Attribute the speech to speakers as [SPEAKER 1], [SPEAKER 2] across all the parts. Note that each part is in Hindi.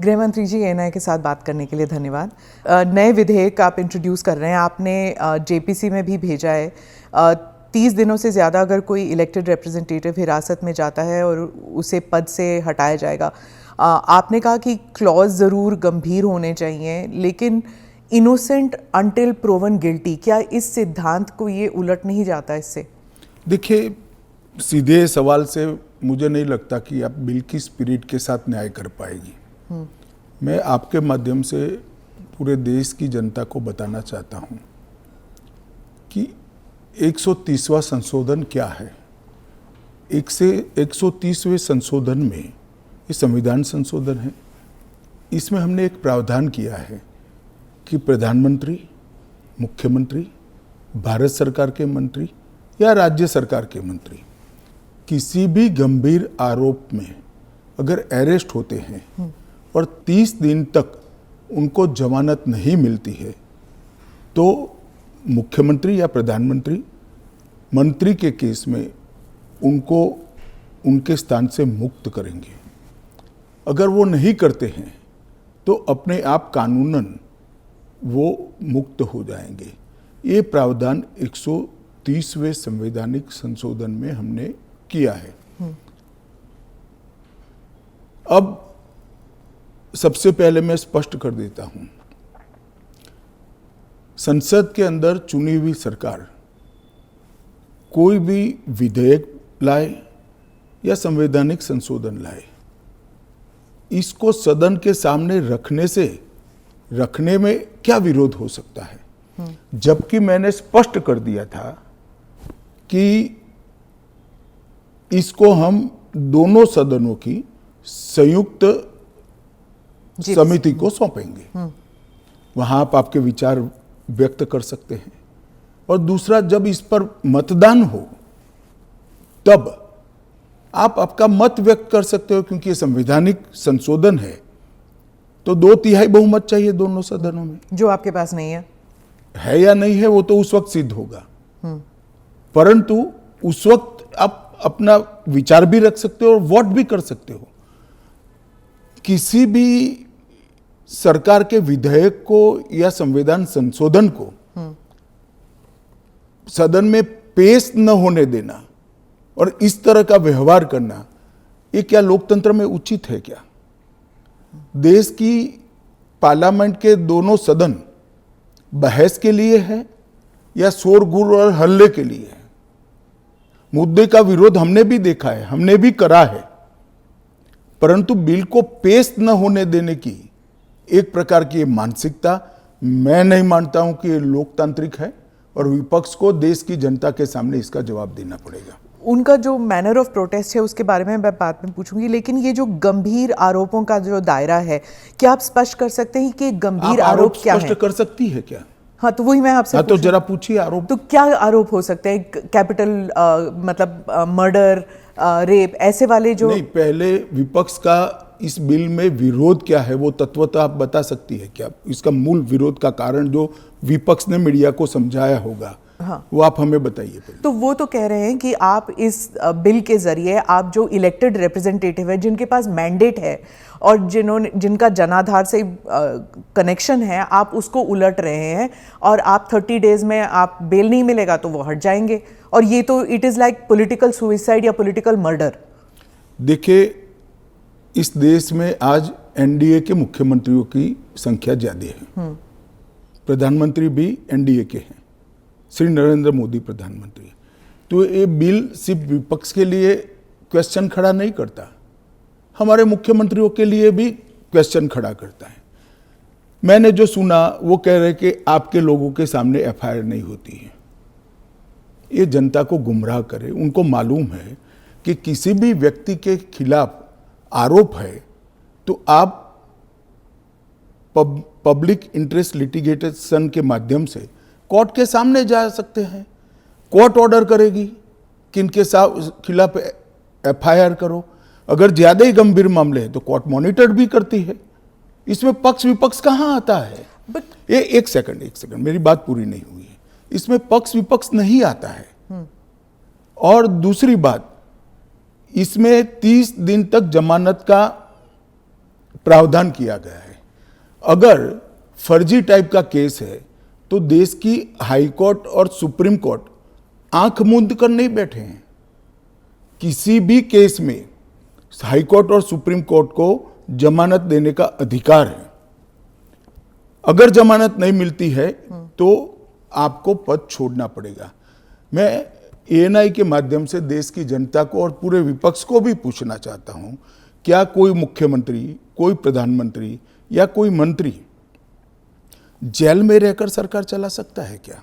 [SPEAKER 1] गृह मंत्री जी, एएनआई के साथ बात करने के लिए धन्यवाद। नए विधेयक आप इंट्रोड्यूस कर रहे हैं, आपने जेपीसी में भी भेजा है। 30 दिनों से ज़्यादा अगर कोई इलेक्टेड रिप्रेजेंटेटिव हिरासत में जाता है और उसे पद से हटाया जाएगा। आपने कहा कि क्लॉज ज़रूर गंभीर होने चाहिए, लेकिन इनोसेंट अंटिल प्रोवन गिल्टी, क्या इस सिद्धांत को ये उलट नहीं जाता इससे?
[SPEAKER 2] देखिए, सीधे सवाल से मुझे नहीं लगता कि आप बिल की स्पिरिट के साथ न्याय कर पाएगी। मैं आपके माध्यम से पूरे देश की जनता को बताना चाहता हूं कि 130वां संशोधन क्या है। 130वें संशोधन में ये संविधान संशोधन है। इसमें हमने एक प्रावधान किया है कि प्रधानमंत्री, मुख्यमंत्री, भारत सरकार के मंत्री या राज्य सरकार के मंत्री किसी भी गंभीर आरोप में अगर अरेस्ट होते हैं और 30 दिन तक उनको जमानत नहीं मिलती है तो मुख्यमंत्री या प्रधानमंत्री मंत्री के केस में उनको उनके स्थान से मुक्त करेंगे। अगर वो नहीं करते हैं तो अपने आप कानूनन वो मुक्त हो जाएंगे। ये प्रावधान 130वें संवैधानिक संशोधन में हमने किया है। अब सबसे पहले मैं स्पष्ट कर देता हूं, संसद के अंदर चुनी हुई सरकार कोई भी विधेयक लाए या संवैधानिक संशोधन लाए, इसको सदन के सामने रखने में क्या विरोध हो सकता है। जबकि मैंने स्पष्ट कर दिया था कि इसको हम दोनों सदनों की संयुक्त समिति को सौंपेंगे। वहां आप आपके विचार व्यक्त कर सकते हैं। और दूसरा, जब इस पर मतदान हो तब आप आपका मत व्यक्त कर सकते हो, क्योंकि ये संवैधानिक संशोधन है तो 2/3 बहुमत चाहिए दोनों सदनों में,
[SPEAKER 1] जो आपके पास नहीं है
[SPEAKER 2] या नहीं है वो तो उस वक्त सिद्ध होगा। परंतु उस वक्त आप अपना विचार भी रख सकते हो और वोट भी कर सकते हो। किसी भी सरकार के विधेयक को या संविधान संशोधन को सदन में पेश न होने देना और इस तरह का व्यवहार करना, ये क्या लोकतंत्र में उचित है? क्या देश की पार्लियामेंट के दोनों सदन बहस के लिए है या शोरगुल और हल्ले के लिए है? मुद्दे का विरोध हमने भी देखा है, हमने भी करा है, परंतु बिल को पेश न होने देने की एक प्रकार की मानसिकता मैं नहीं मानता हूं कि ये लोकतांत्रिक है और विपक्ष को देश की जनता के सामने इसका जवाब देना पड़ेगा।
[SPEAKER 1] उनका जो मैनर ऑफ प्रोटेस्ट है उसके बारे में मैं बाद में पूछूंगी, लेकिन ये जो गंभीर आरोपों का जो दायरा है, क्या आप स्पष्ट कर सकते हैं कि गंभीर आरोप क्या है?
[SPEAKER 2] स्पष्ट कर सकती है क्या?
[SPEAKER 1] हाँ, तो वही मैं आपसे
[SPEAKER 2] तो जरा पूछिए आरोप।
[SPEAKER 1] तो क्या आरोप हो सकते हैं? कैपिटल मतलब मर्डर, रेप, ऐसे वाले जो
[SPEAKER 2] नहीं, पहले विपक्ष का इस बिल में विरोध क्या है वो तत्वतः आप बता सकती है क्या? इसका मूल विरोध का कारण जो विपक्ष ने मीडिया को समझाया होगा, हाँ, वो आप हमें बताइए।
[SPEAKER 1] तो वो तो कह रहे हैं कि आप इस बिल के जरिए आप जो इलेक्टेड रिप्रेजेंटेटिव है, जिनके पास मैंडेट है और जिनका जनाधार से कनेक्शन है, आप उसको उलट रहे हैं और आप 30 डेज में आप बेल नहीं मिलेगा तो वो हट जाएंगे। और ये तो it is like political suicide या पॉलिटिकल मर्डर।
[SPEAKER 2] देखिए, इस देश में आज एनडीए के मुख्यमंत्रियों की संख्या ज्यादा है। प्रधानमंत्री भी एनडीए के हैं, श्री नरेंद्र मोदी प्रधानमंत्री। तो ये बिल सिर्फ विपक्ष के लिए क्वेश्चन खड़ा नहीं करता, हमारे मुख्यमंत्रियों के लिए भी क्वेश्चन खड़ा करता है। मैंने जो सुना वो कह रहे कि आपके लोगों के सामने एफआईआर नहीं होती है। ये जनता को गुमराह करे। उनको मालूम है कि किसी भी व्यक्ति के खिलाफ आरोप है तो आप पब्लिक इंटरेस्ट लिटिगेशन के माध्यम से कोर्ट के सामने जा सकते हैं। कोर्ट ऑर्डर करेगी कि इनके खिलाफ एफआईआर करो। अगर ज्यादा ही गंभीर मामले हैं तो कोर्ट मॉनिटर भी करती है। इसमें पक्ष विपक्ष कहां आता है? ये एक सेकंड, मेरी बात पूरी नहीं हुई है। इसमें पक्ष विपक्ष नहीं आता है। और दूसरी बात, इसमें 30 दिन तक जमानत का प्रावधान किया गया है। अगर फर्जी टाइप का केस है तो देश की हाई कोर्ट और सुप्रीम कोर्ट आंख मूंद कर नहीं बैठे हैं। किसी भी केस में हाई कोर्ट और सुप्रीम कोर्ट को जमानत देने का अधिकार है। अगर जमानत नहीं मिलती है तो आपको पद छोड़ना पड़ेगा। मैं एएनआई के माध्यम से देश की जनता को और पूरे विपक्ष को भी पूछना चाहता हूं, क्या कोई मुख्यमंत्री, कोई प्रधानमंत्री या कोई मंत्री जेल में रहकर सरकार चला सकता है क्या?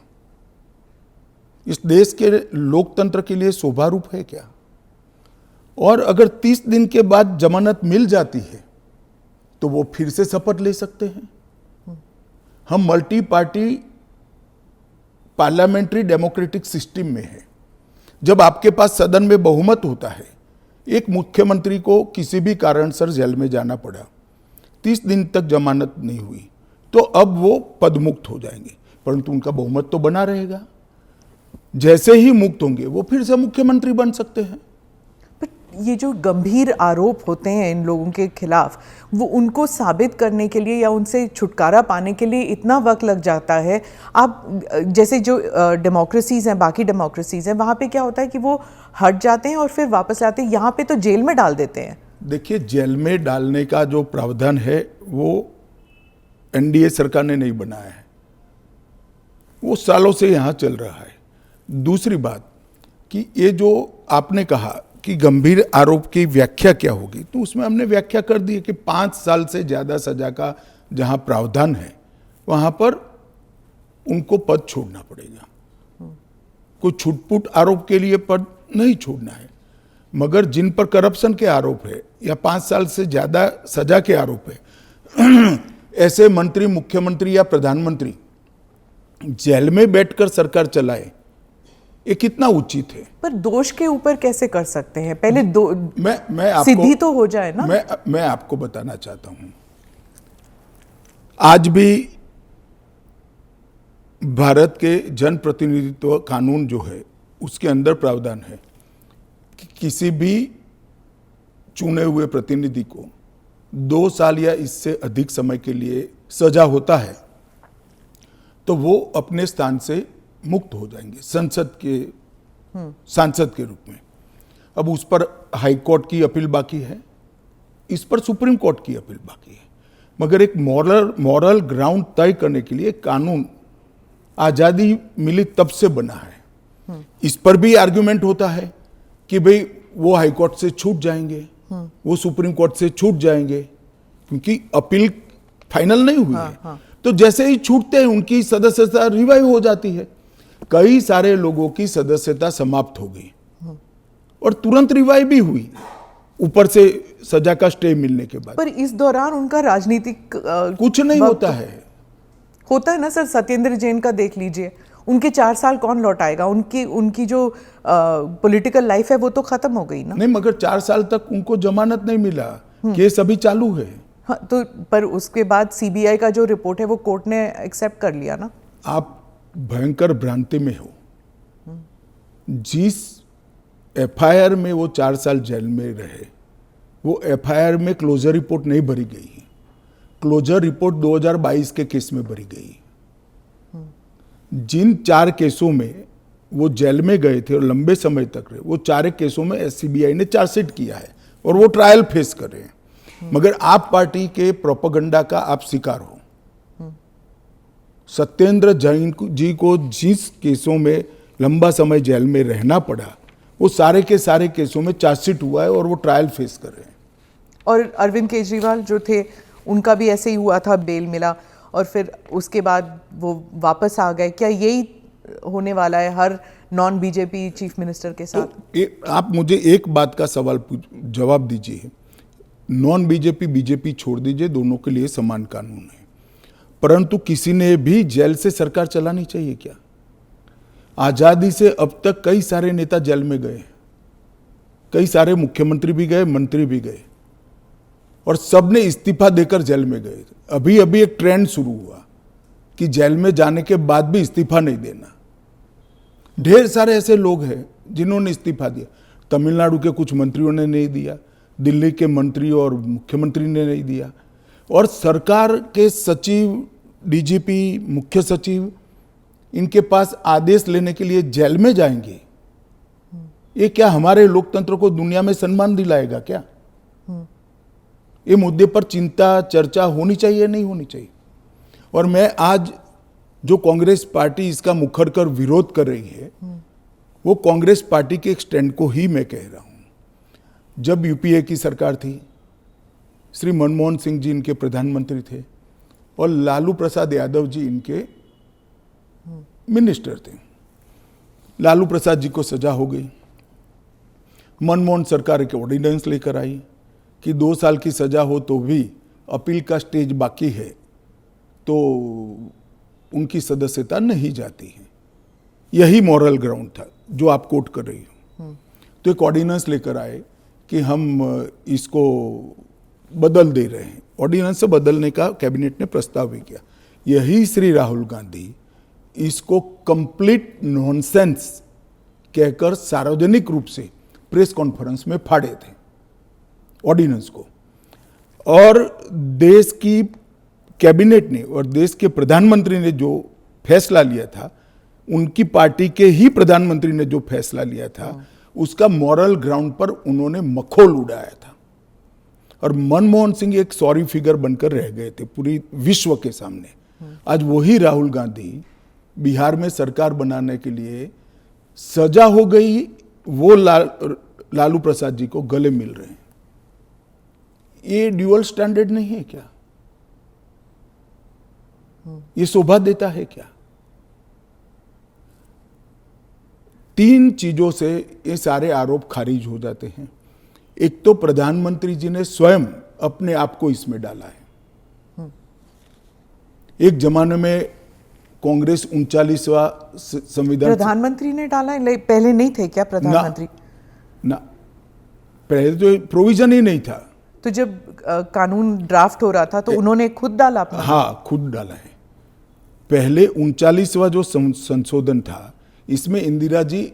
[SPEAKER 2] इस देश के लोकतंत्र के लिए शोभा रूप है क्या? और अगर 30 दिन के बाद जमानत मिल जाती है तो वो फिर से शपथ ले सकते हैं। हम multi party parliamentary democratic system में है। जब आपके पास सदन में बहुमत होता है, एक मुख्यमंत्री को किसी भी कारणसर जेल में जाना पड़ा, 30 दिन तक जमानत नहीं हुई, तो अब वो पदमुक्त हो जाएंगे, परंतु उनका बहुमत तो बना रहेगा। जैसे ही मुक्त होंगे वो फिर से मुख्यमंत्री बन सकते हैं।
[SPEAKER 1] ये जो गंभीर आरोप होते हैं इन लोगों के खिलाफ, वो उनको साबित करने के लिए या उनसे छुटकारा पाने के लिए इतना वक्त लग जाता है। आप जैसे जो डेमोक्रेसीज हैं, बाकी डेमोक्रेसीज हैं, वहाँ पे क्या होता है कि वो हट जाते हैं और फिर वापस आते हैं। यहाँ पे तो जेल में डाल देते हैं।
[SPEAKER 2] देखिए, जेल में डालने का जो प्रावधान है वो एनडीए सरकार ने नहीं बनाया है, वो सालों से यहाँ चल रहा है। दूसरी बात कि ये जो आपने कहा कि गंभीर आरोप की व्याख्या क्या होगी, तो उसमें हमने व्याख्या कर दी है कि 5 साल से ज़्यादा सजा का जहाँ प्रावधान है वहाँ पर उनको पद छोड़ना पड़ेगा। कोई छुटपुट आरोप के लिए पद नहीं छोड़ना है, मगर जिन पर करप्शन के आरोप है या 5 साल से ज़्यादा सजा के आरोप है, ऐसे मंत्री, मुख्यमंत्री या प्रधानमंत्री जेल में बैठकर सरकार चलाए, ये कितना उचित है?
[SPEAKER 1] पर दोष के ऊपर कैसे कर सकते हैं? पहले
[SPEAKER 2] मैं आपको
[SPEAKER 1] सिद्धि तो हो जाए ना।
[SPEAKER 2] मैं आपको बताना चाहता हूं, आज भी भारत के जन प्रतिनिधित्व कानून जो है उसके अंदर प्रावधान है कि किसी भी चुने हुए प्रतिनिधि को 2 साल या इससे अधिक समय के लिए सजा होता है तो वो अपने स्थान से मुक्त हो जाएंगे सांसद के रूप में। अब उस पर हाई कोर्ट की अपील बाकी है, इस पर सुप्रीम कोर्ट की अपील बाकी है, मगर एक मॉरल ग्राउंड तय करने के लिए कानून आज़ादी मिली तब से बना है। इस पर भी आर्ग्यूमेंट होता है कि भाई वो हाई कोर्ट से छूट जाएंगे, वो सुप्रीम कोर्ट से छूट जाएंगे, क्योंकि अपील फाइनल नहीं हुई है। तो जैसे ही छूटते हैं उनकी सदस्यता रिवाइव हो जाती है। कई सारे लोगों की सदस्यता समाप्त हो गई और तुरंत रिवाइव भी हुई, ऊपर से सजा का स्टे मिलने के बाद।
[SPEAKER 1] पर इस दौरान उनका राजनीतिक
[SPEAKER 2] कुछ नहीं होता है
[SPEAKER 1] ना सर। सत्येंद्र जैन का देख लीजिए, उनके 4 साल कौन लौटाएगा? उनकी जो पॉलिटिकल लाइफ है वो तो खत्म हो गई ना।
[SPEAKER 2] नहीं, मगर 4 साल तक उनको जमानत नहीं मिला, केस अभी चालू है।
[SPEAKER 1] हाँ, तो पर उसके बाद सीबीआई का जो रिपोर्ट है वो कोर्ट ने एक्सेप्ट कर लिया ना।
[SPEAKER 2] आप भयंकर भ्रांति में हो। जिस एफआईआर में वो 4 साल जेल में रहे, वो एफआईआर में क्लोजर रिपोर्ट नहीं भरी गई है। क्लोजर रिपोर्ट 2022 के केस में भरी गई। जिन 4 केसों में वो जेल में गए थे और लंबे समय तक रहे, वो 4 केसों में सीबीआई ने चार्जशीट किया है और वो ट्रायल फेस कर रहे हैं। मगर आप पार्टी के प्रोपेगेंडा का आप शिकार हो। सत्येंद्र जैन जी को जिस केसों में लंबा समय जेल में रहना पड़ा, वो सारे के सारे केसों में चार्जशीट हुआ है और वो ट्रायल फेस कर रहे हैं।
[SPEAKER 1] और अरविंद केजरीवाल जो थे, उनका भी ऐसे ही हुआ था, बेल मिला और फिर उसके बाद वो वापस आ गए। क्या यही होने वाला है हर नॉन बीजेपी चीफ मिनिस्टर के साथ?
[SPEAKER 2] तो आप मुझे एक बात का सवाल जवाब दीजिए। नॉन बीजेपी बीजेपी छोड़ दीजिए, दोनों के लिए समान कानून है, परंतु किसी ने भी जेल से सरकार चलानी चाहिए क्या? आजादी से अब तक कई सारे नेता जेल में गए, कई सारे मुख्यमंत्री भी गए, मंत्री भी गए, और सब ने इस्तीफा देकर जेल में गए। अभी अभी एक ट्रेंड शुरू हुआ कि जेल में जाने के बाद भी इस्तीफा नहीं देना। ढेर सारे ऐसे लोग हैं जिन्होंने इस्तीफा दिया। तमिलनाडु के कुछ मंत्रियों ने नहीं दिया, दिल्ली के मंत्री और मुख्यमंत्री ने नहीं दिया, और सरकार के सचिव, डीजीपी, मुख्य सचिव इनके पास आदेश लेने के लिए जेल में जाएंगे। ये क्या हमारे लोकतंत्र को दुनिया में सम्मान दिलाएगा क्या? ये मुद्दे पर चिंता, चर्चा होनी चाहिए, नहीं होनी चाहिए। और मैं आज जो कांग्रेस पार्टी इसका मुखर कर विरोध कर रही है, वो कांग्रेस पार्टी के एक स्टैंड को ही मैं कह रहा हूं। जब यूपीए की सरकार थी, श्री मनमोहन सिंह जी इनके प्रधानमंत्री थे और लालू प्रसाद यादव जी इनके मिनिस्टर थे। लालू प्रसाद जी को सजा हो गई। मनमोहन सरकार एक ऑर्डिनेंस लेकर आई कि 2 साल की सजा हो तो भी अपील का स्टेज बाकी है तो उनकी सदस्यता नहीं जाती है। यही मॉरल ग्राउंड था जो आप कोट कर रही हो। तो एक ऑर्डिनेंस लेकर आए कि हम इसको बदल दे रहे हैं। ऑर्डिनेंस से बदलने का कैबिनेट ने प्रस्ताव भी किया। यही श्री राहुल गांधी इसको कंप्लीट नॉनसेंस कहकर सार्वजनिक रूप से प्रेस कॉन्फ्रेंस में फाड़े थे ऑर्डिनेंस को। और देश की कैबिनेट ने और देश के प्रधानमंत्री ने जो फैसला लिया था, उनकी पार्टी के ही प्रधानमंत्री ने जो फैसला लिया था, उसका मॉरल ग्राउंड पर उन्होंने मखौल उड़ाया था। और मनमोहन सिंह एक सॉरी फिगर बनकर रह गए थे पूरी विश्व के सामने। आज वही राहुल गांधी बिहार में सरकार बनाने के लिए सजा हो गई, वो लालू प्रसाद जी को गले मिल रहे हैं। ये ड्यूअल स्टैंडर्ड नहीं है क्या? ये शोभा देता है क्या? 3 चीजों से ये सारे आरोप खारिज हो जाते हैं। एक तो प्रधानमंत्री जी ने स्वयं अपने आप को इसमें डाला है। एक जमाने में कांग्रेस 39वां संविधान,
[SPEAKER 1] प्रधानमंत्री ने डाला है, पहले नहीं थे क्या प्रधानमंत्री?
[SPEAKER 2] ना, पहले तो प्रोविजन ही नहीं था।
[SPEAKER 1] तो जब कानून ड्राफ्ट हो रहा था तो उन्होंने खुद डाला अपना?
[SPEAKER 2] हाँ, खुद डाला है। पहले 39वां जो संशोधन था, इसमें इंदिरा जी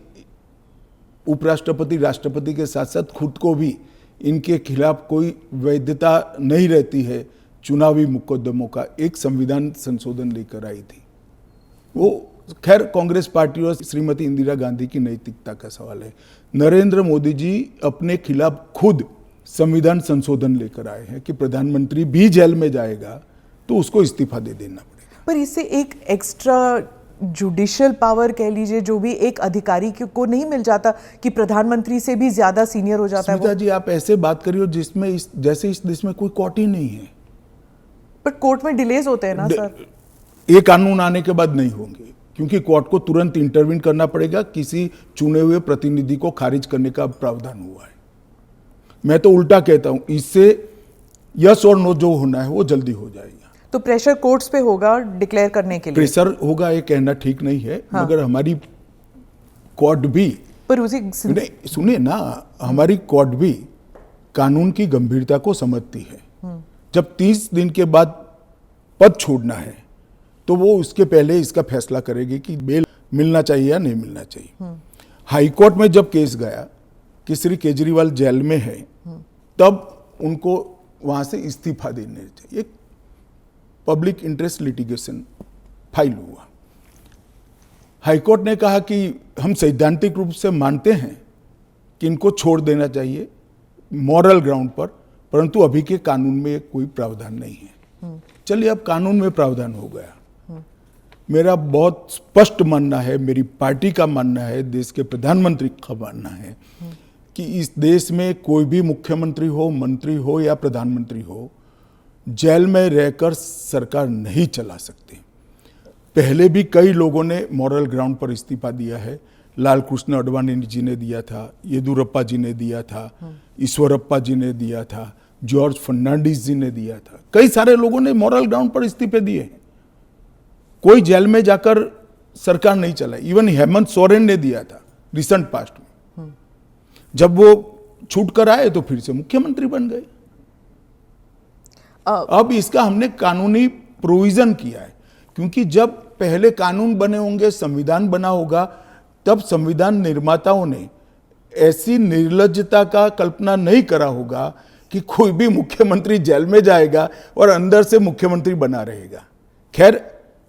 [SPEAKER 2] उपराष्ट्रपति, राष्ट्रपति के साथ साथ खुद को भी इनके खिलाफ कोई वैधता नहीं रहती है चुनावी मुकदमों का, एक संविधान संशोधन लेकर आई थी। वो खैर कांग्रेस पार्टी और श्रीमती इंदिरा गांधी की नैतिकता का सवाल है। नरेंद्र मोदी जी अपने खिलाफ खुद संविधान संशोधन लेकर आए हैं कि प्रधानमंत्री भी जेल में जाएगा तो उसको इस्तीफा दे देना पड़ेगा।
[SPEAKER 1] पर इससे एक एक्स्ट्रा जुडिशियल पावर कह लीजिए, जो भी एक अधिकारी को नहीं मिल जाता कि प्रधानमंत्री से भी ज्यादा सीनियर हो जाता है वो?
[SPEAKER 2] जी, आप ऐसे बात करिए जिसमें जैसे इस देश में कोई कोर्ट ही नहीं है।
[SPEAKER 1] पर कोर्ट में डिलेज होते हैं ना सर?
[SPEAKER 2] ये कानून आने के बाद नहीं होंगे, क्योंकि कोर्ट को तुरंत इंटरवीन करना पड़ेगा। किसी चुने हुए प्रतिनिधि को खारिज करने का प्रावधान हुआ है। मैं तो उल्टा कहता हूं, इससे यस और नो जो होना है वो जल्दी हो जाएगा।
[SPEAKER 1] तो प्रेशर कोर्ट्स पे होगा डिक्लेयर करने के लिए?
[SPEAKER 2] प्रेशर होगा ये कहना ठीक नहीं है। हाँ। मगर हमारी कोर्ट भी,
[SPEAKER 1] पर उसी
[SPEAKER 2] नहीं सुनिए ना, हमारी कोर्ट भी कानून की गंभीरता को समझती है। जब 30 दिन के बाद पद छोड़ना है तो वो उसके पहले इसका फैसला करेगी कि बेल मिलना चाहिए या नहीं मिलना चाहिए। हाईकोर्ट में जब केस गया कि श्री केजरीवाल जेल में है, तब उनको वहां से इस्तीफा देने चाहिए। एक पब्लिक इंटरेस्ट लिटिगेशन फाइल हुआ। हाईकोर्ट ने कहा कि हम सैद्धांतिक रूप से मानते हैं कि इनको छोड़ देना चाहिए मॉरल ग्राउंड पर, परंतु अभी के कानून में कोई प्रावधान नहीं है। चलिए, अब कानून में प्रावधान हो गया। मेरा बहुत स्पष्ट मानना है, मेरी पार्टी का मानना है, देश के प्रधानमंत्री का मानना है कि इस देश में कोई भी मुख्यमंत्री हो, मंत्री हो या प्रधानमंत्री हो, जेल में रहकर सरकार नहीं चला सकते। पहले भी कई लोगों ने मॉरल ग्राउंड पर इस्तीफा दिया है। लाल कृष्ण आडवाणी जी ने दिया था, येदुरप्पा जी ने दिया था, ईश्वरप्पा जी ने दिया था, जॉर्ज फर्नांडिस जी ने दिया था। कई सारे लोगों ने मॉरल ग्राउंड पर इस्तीफे दिए हैं। कोई जेल में जाकर सरकार नहीं चलाई। इवन हेमंत सोरेन ने दिया था रिसेंट पास्ट में। जब वो छूट कर आए तो फिर से मुख्यमंत्री बन गए। अब इसका हमने कानूनी प्रोविजन किया है, क्योंकि जब पहले कानून बने होंगे, संविधान बना होगा, तब संविधान निर्माताओं ने ऐसी निर्लज्जता का कल्पना नहीं करा होगा कि कोई भी मुख्यमंत्री जेल में जाएगा और अंदर से मुख्यमंत्री बना रहेगा। खैर,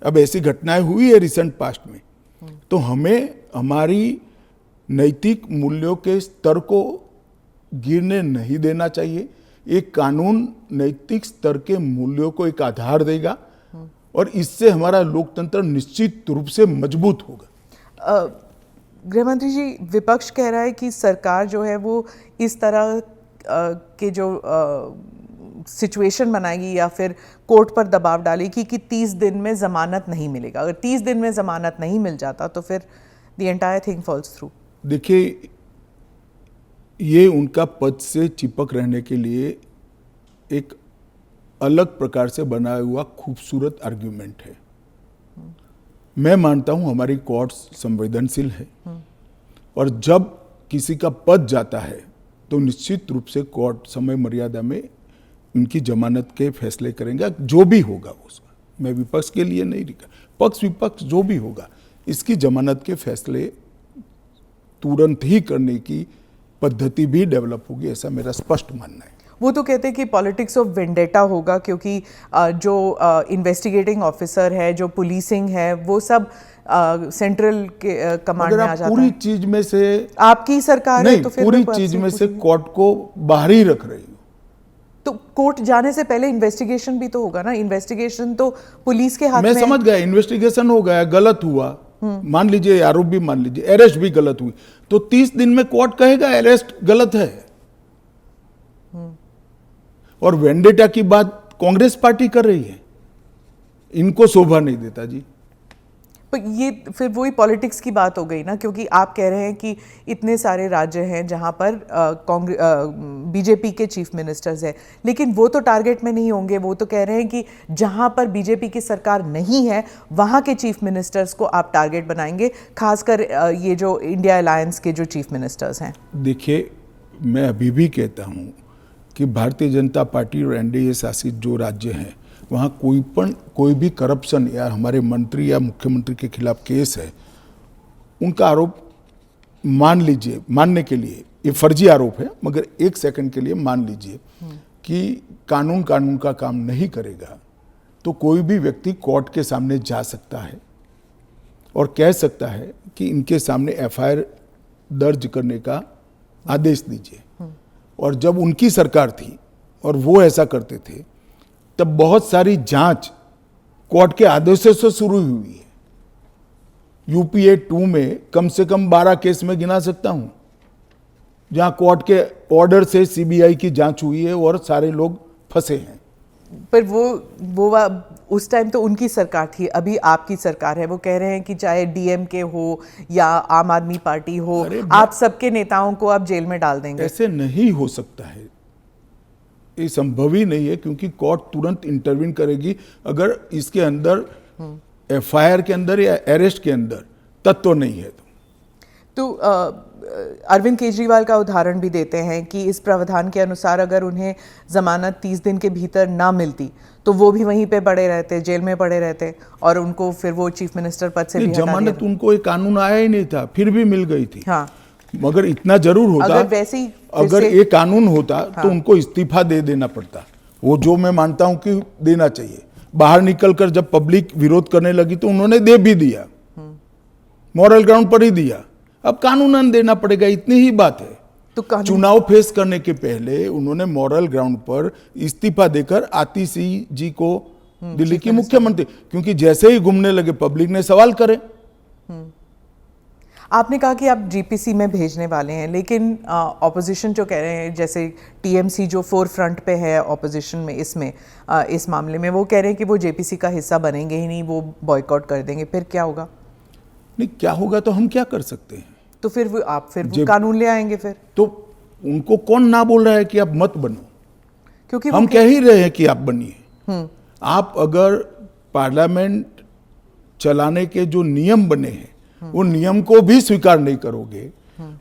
[SPEAKER 2] अब ऐसी घटनाएं हुई है रिसेंट पास्ट में, तो हमें हमारी नैतिक मूल्यों के स्तर को गिरने नहीं देना चाहिए। एक कानून नैतिक स्तर के मूल्यों को एक आधार देगा और इससे हमारा लोकतंत्र निश्चित रूप से मजबूत होगा।
[SPEAKER 1] गृहमंत्री जी, विपक्ष कह रहा है कि सरकार जो है वो इस तरह के जो सिचुएशन बनाएगी या फिर कोर्ट पर दबाव डालेगी कि 30 दिन में जमानत नहीं मिलेगा। अगर 30 दिन में जमानत नहीं मिल जाता तो फिर the entire thing falls through.
[SPEAKER 2] देखिए, ये उनका पद से चिपक रहने के लिए एक अलग प्रकार से बनाया हुआ खूबसूरत आर्ग्यूमेंट है। मैं मानता हूं हमारी कोर्ट्स संवेदनशील है और जब किसी का पद जाता है तो निश्चित रूप से कोर्ट समय मर्यादा में उनकी जमानत के फैसले करेंगे, जो भी होगा उसका। मैं विपक्ष के लिए नहीं लिखा, पक्ष विपक्ष जो भी होगा, इसकी जमानत के फैसले तुरंत ही करने की पद्धति भी डेवलप होगी, ऐसा मेरा स्पष्ट मानना है।
[SPEAKER 1] वो तो कहते हैं कि पॉलिटिक्स ऑफ वेंडेटा होगा, क्योंकि जो इन्वेस्टिगेटिंग ऑफिसर है, जो पुलिसिंग है, वो सब सेंट्रल के कमांड में आ जाता है।
[SPEAKER 2] पूरी चीज में से
[SPEAKER 1] आपकी सरकार है तो फिर
[SPEAKER 2] पूरी चीज में से कोर्ट को बाहर ही रख रही हो।
[SPEAKER 1] तो कोर्ट जाने से पहले इन्वेस्टिगेशन भी तो होगा ना। इन्वेस्टिगेशन तो पुलिस के हाथ में।
[SPEAKER 2] मैं समझ गया, इन्वेस्टिगेशन हो गया, गलत हुआ, मान लीजिए आरोप भी मान लीजिए, अरेस्ट भी गलत हुई, तो 30 दिन में कोर्ट कहेगा अरेस्ट गलत है। और वेंडेटा की बात कांग्रेस पार्टी कर रही है, इनको शोभा नहीं देता जी।
[SPEAKER 1] पर ये फिर वही पॉलिटिक्स की बात हो गई ना, क्योंकि आप कह रहे हैं कि इतने सारे राज्य हैं जहां पर बीजेपी के चीफ मिनिस्टर्स हैं, लेकिन वो तो टारगेट में नहीं होंगे। वो तो कह रहे हैं कि जहां पर बीजेपी की सरकार नहीं है वहां के चीफ मिनिस्टर्स को आप टारगेट बनाएंगे, खासकर ये जो इंडिया अलायंस के जो चीफ मिनिस्टर्स हैं।
[SPEAKER 2] देखिए, मैं अभी भी कहता हूं कि भारतीय जनता पार्टी और एनडीए शासित जो राज्य हैं वहाँ कोई भी करप्शन या हमारे मंत्री या मुख्यमंत्री के खिलाफ केस है, उनका आरोप मान लीजिए, मानने के लिए ये फर्जी आरोप है, मगर एक सेकंड के लिए मान लीजिए कि कानून का काम नहीं करेगा, तो कोई भी व्यक्ति कोर्ट के सामने जा सकता है और कह सकता है कि इनके सामने एफआईआर दर्ज करने का आदेश दीजिए। और जब उनकी सरकार थी और वो ऐसा करते थे, तब बहुत सारी जांच कोर्ट के आदेशों से शुरू हुई है। यूपीए 2 में कम से कम 12 केस में गिना सकता हूं जहां कोर्ट के ऑर्डर से सीबीआई की जांच हुई है और सारे लोग फंसे हैं।
[SPEAKER 1] पर वो उस टाइम तो उनकी सरकार थी, अभी आपकी सरकार है। वो कह रहे हैं कि चाहे डीएमके हो या आम आदमी पार्टी हो, आप सबके नेताओं को आप जेल में डाल देंगे।
[SPEAKER 2] ऐसे नहीं हो सकता है, ये संभव ही नहीं है, क्योंकि कोर्ट तुरंत इंटरवीन करेगी अगर इसके अंदर एफआईआर के अंदर या अरेस्ट के अंदर तत्व नहीं है तो
[SPEAKER 1] अरविंद केजरीवाल का उदाहरण भी देते हैं कि इस प्रावधान के अनुसार अगर उन्हें जमानत 30 दिन के भीतर ना मिलती तो वो भी वहीं पे पड़े रहते, जेल में पड़े रहते, और उनको फिर वो चीफ मिनिस्टर पद से भी हटा दिया।
[SPEAKER 2] जमानत उनको एक कानून आया ही नहीं था, फिर भी मिल गई थी।
[SPEAKER 1] हाँ,
[SPEAKER 2] मगर इतना जरूर होता, अगर ये कानून होता तो उनको इस्तीफा दे देना पड़ता। वो जो मैं मानता हूं कि देना चाहिए। बाहर निकलकर जब पब्लिक विरोध करने लगी तो उन्होंने दे भी दिया, मॉरल ग्राउंड पर ही दिया। अब कानूनन देना पड़ेगा, इतनी ही बात है। तो चुनाव फेस करने के पहले उन्होंने मॉरल ग्राउंड पर इस्तीफा देकर आतिशी जी को दिल्ली की मुख्यमंत्री, क्योंकि जैसे ही घूमने लगे पब्लिक ने सवाल करे।
[SPEAKER 1] आपने कहा कि आप जीपीसी में भेजने वाले हैं, लेकिन ऑपोजिशन जो कह रहे हैं, जैसे टीएमसी जो फोर फ्रंट पे है ऑपोजिशन में इस मामले में, वो कह रहे हैं कि वो जेपीसी का हिस्सा बनेंगे ही नहीं, वो बॉयकॉट कर देंगे। फिर क्या होगा?
[SPEAKER 2] नहीं, क्या होगा तो हम क्या कर सकते हैं?
[SPEAKER 1] तो फिर वो कानून ले आएंगे फिर?
[SPEAKER 2] तो उनको कौन ना बोल रहा है कि आप मत बनो?
[SPEAKER 1] क्योंकि
[SPEAKER 2] हम कह ही रहे हैं कि आप बनिए। आप अगर पार्लियामेंट चलाने के जो नियम बने हैं वो नियम को भी स्वीकार नहीं करोगे